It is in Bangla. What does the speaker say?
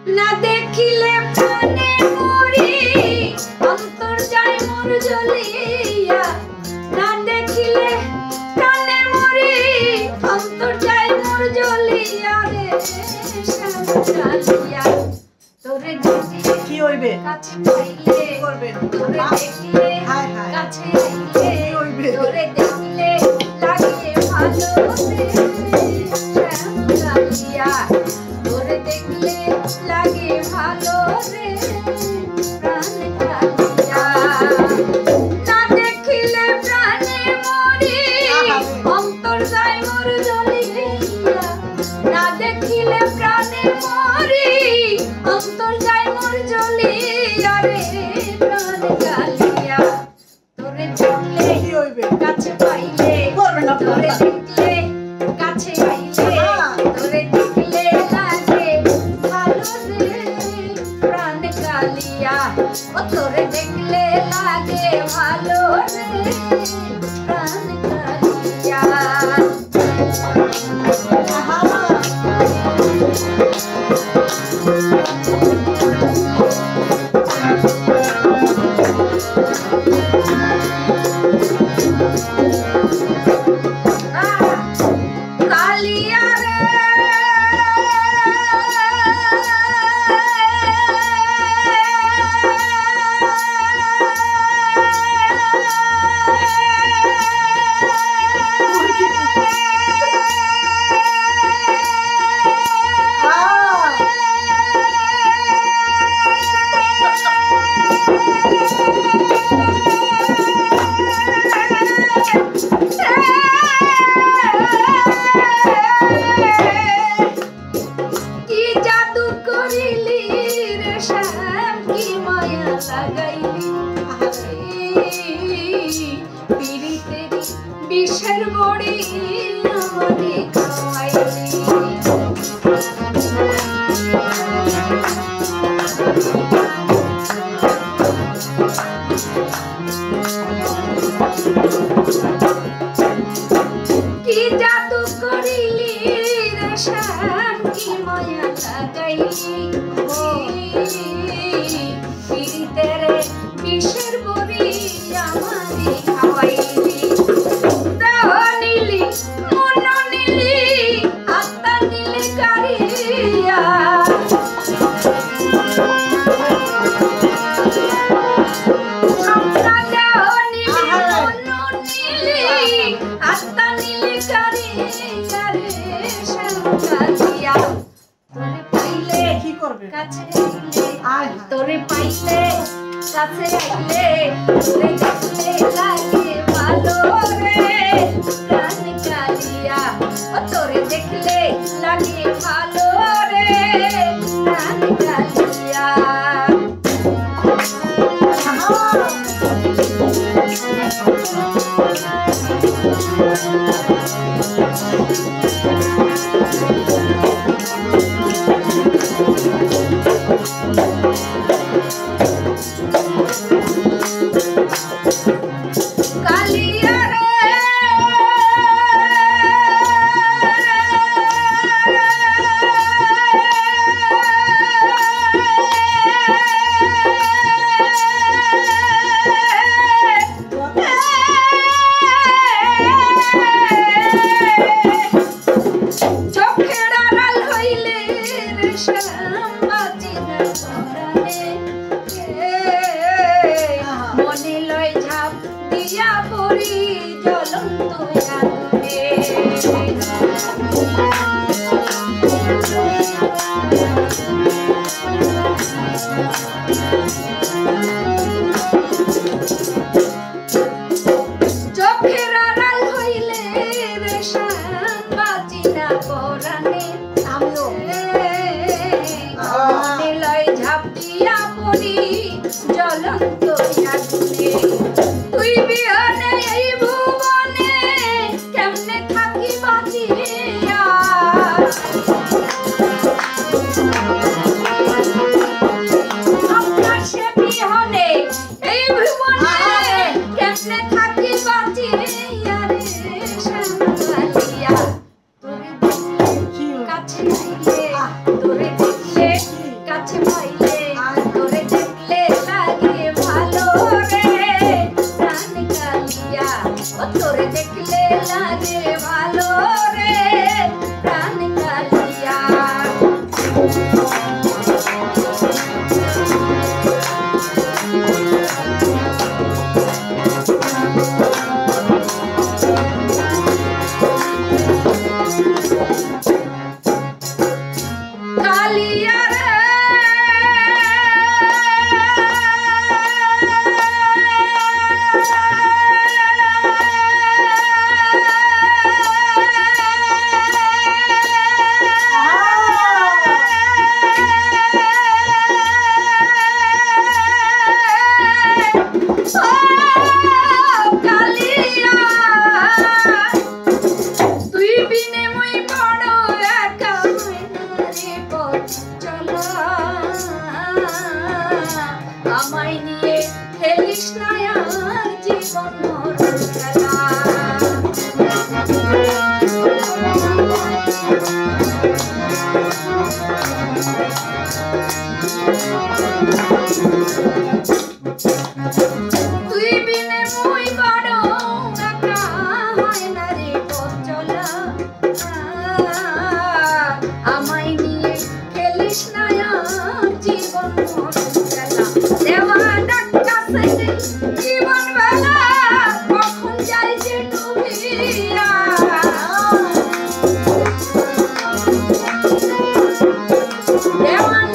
না দেখিলে প্রাণে মরি অন্তর যায় মোর জ্বলিয়া না দেখিলে প্রাণে মরি অন্তর যায় মোর জ্বলিয়া রে শ্যামকালিয়া তোরে দেখিলে কি হইবে কাছে পাইলে করবে তোরে দেখিলে হায় হায় কাছে আইলে কি হইবে তোরে দেখিলে লাগে ভালো রে শ্যামকালিয়া তোরে দেখলে লাগে ভালো রে প্রাণ কালিয়া না দেখিলে প্রাণে মরি অন্তর যায় মোর জ্বলিয়া না দেখিলে প্রাণে মরি অন্তর যায় মোর জ্বলিয়া রে প্রাণ কালিয়া তোরে দেখলে কি হইবে কাছে পাইলে করবে না তোরে দেখলে কাছে আইলে তোরে দেখলে লাগে ভালো রে প্রাণ কালিয়া ও তোরে দেখলে লাগে ভালো রে প্রাণ কালিয়া কালিয়া রে কি জাদু করিলি রে শ্যাম কি মায়া লাগাইলি পিরিতেরি বিষের বড়ি আমারে খাওয়াইলি কি জাদু করিলি রে শ্যাম কি মায়া লাগাইলি পিরিতেরে বিষের বড়ি আমারে খাওয়াইলি দেহ নিলি মন নিলি আত্মা নিলি কারিয়া আমরা দেহ নিলি মন নিলি আত্মা নিলি কারিয়া রে শ্যামকালিয়া তোরে পাইলে কি করবে কাছে আইলে আয় তোরে পাইলে কাছে আইলে তোরে দেখলে লাগে ভালো রে প্রাণ কালিয়া ও তোরে দেখলে লাগে ভালো রে প্রাণ কালিয়া কালিয়া রে চোখের আড়াল হইলে রে শ্যাম বাঁচি না পরাণে মনে লয় ঝাঁপ দিয়া পড়ি জ্বলন্ত আগুনে চোখের আড়াল হইলে রে শ্যাম বাঁচি না পরাণে আমিও চলা আমায় নিয়ে খেলিস না আর জীবন খেলা তুই বিনে মুই বড় একা হয় না রে পথ চলা আমায় নিয়ে খেলিস না আর জীবন খেলা দেওয়া ডাক্কা সেদিন জীবন বেলা কখন যাই যে ডুবিয়া দেওয়া